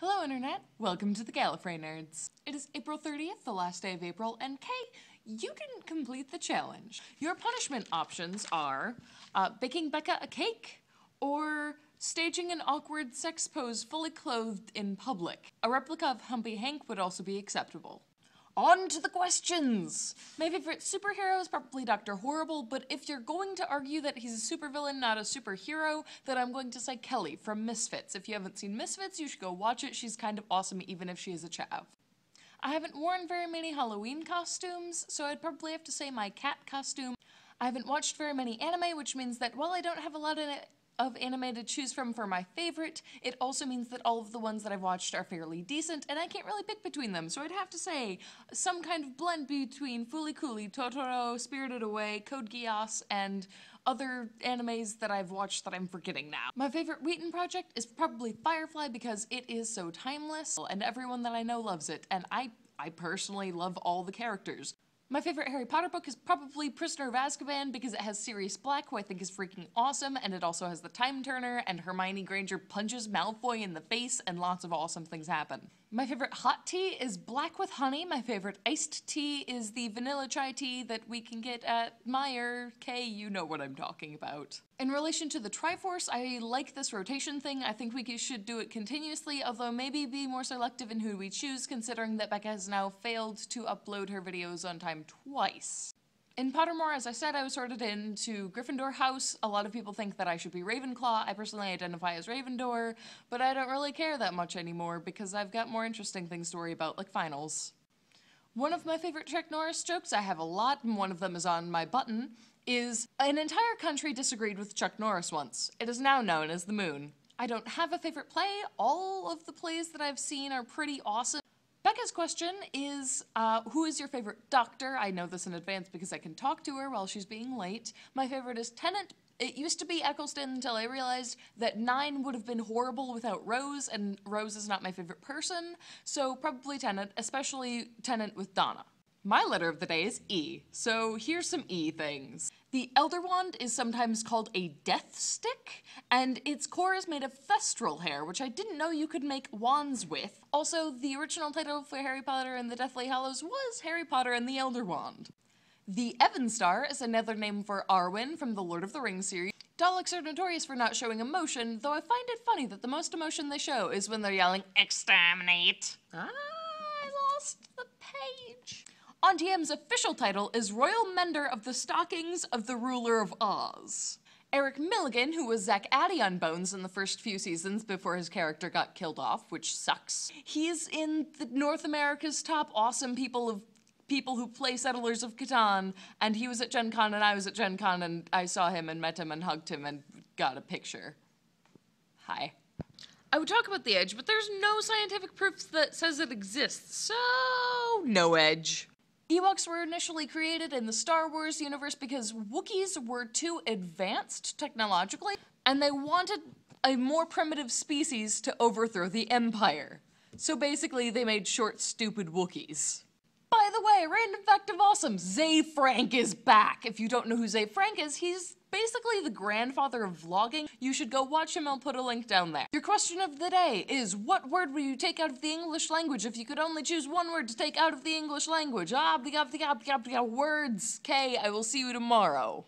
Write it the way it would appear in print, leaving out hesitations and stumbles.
Hello Internet, welcome to the GallifreyNerds. It is April 30th, the last day of April, and Kay, you can complete the challenge. Your punishment options are baking Bekah a cake, or staging an awkward sex pose fully clothed in public. A replica of Humpy Hank would also be acceptable. On to the questions! My favorite superhero is probably Dr. Horrible, but if you're going to argue that he's a supervillain, not a superhero, then I'm going to say Kelly from Misfits. If you haven't seen Misfits, you should go watch it. She's kind of awesome even if she is a chav. I haven't worn very many Halloween costumes, so I'd probably have to say my cat costume. I haven't watched very many anime, which means that while I don't have a lot of anime to choose from for my favorite, it also means that all of the ones that I've watched are fairly decent, and I can't really pick between them, so I'd have to say some kind of blend between Fooly Cooly, Totoro, Spirited Away, Code Geass, and other animes that I've watched that I'm forgetting now. My favorite Wheaton project is probably Firefly because it is so timeless, and everyone that I know loves it, and I personally love all the characters. My favorite Harry Potter book is probably Prisoner of Azkaban because it has Sirius Black, who I think is freaking awesome, and it also has the Time Turner, and Hermione Granger punches Malfoy in the face, and lots of awesome things happen. My favorite hot tea is black with honey. My favorite iced tea is the vanilla chai tea that we can get at Meijer. Kay, you know what I'm talking about. In relation to the Triforce, I like this rotation thing. I think we should do it continuously, although maybe be more selective in who we choose, considering that Bekah has now failed to upload her videos on time twice. In Pottermore, as I said, I was sorted into Gryffindor House. A lot of people think that I should be Ravenclaw. I personally identify as Ravendor, but I don't really care that much anymore because I've got more interesting things to worry about, like finals. One of my favorite Chuck Norris jokes, I have a lot, and one of them is on my button, is an entire country disagreed with Chuck Norris once. It is now known as the Moon. I don't have a favorite play. All of the plays that I've seen are pretty awesome. Bekah's question is, who is your favorite doctor? I know this in advance because I can talk to her while she's being late. My favorite is Tennant. It used to be Eccleston until I realized that 9 would have been horrible without Rose, and Rose is not my favorite person, so probably Tennant, especially Tennant with Donna. My letter of the day is E, so here's some E things. The Elder Wand is sometimes called a death stick, and its core is made of thestral hair, which I didn't know you could make wands with. Also, the original title for Harry Potter and the Deathly Hallows was Harry Potter and the Elder Wand. The Evenstar is another name for Arwen from the Lord of the Rings series. Daleks are notorious for not showing emotion, though I find it funny that the most emotion they show is when they're yelling, "Exterminate!" I lost the page. Auntie M's official title is Royal Mender of the Stockings of the Ruler of Oz. Eric Milligan, who was Zach Addy on Bones in the first few seasons before his character got killed off, which sucks. He's in the North America's top awesome people who play Settlers of Catan, and he was at Gen Con and I was at Gen Con and I saw him and met him and hugged him and got a picture. Hi. I would talk about the Edge, but there's no scientific proof that says it exists, so no Edge. Ewoks were initially created in the Star Wars universe because Wookiees were too advanced technologically, and they wanted a more primitive species to overthrow the Empire. So basically, they made short, stupid Wookiees. By the way, random fact of awesome, Zay Frank is back! If you don't know who Zay Frank is, he's basically the grandfather of vlogging. You should go watch him, I'll put a link down there. Your question of the day is, what word would you take out of the English language if you could only choose one word to take out of the English language? Words. Kay, I will see you tomorrow.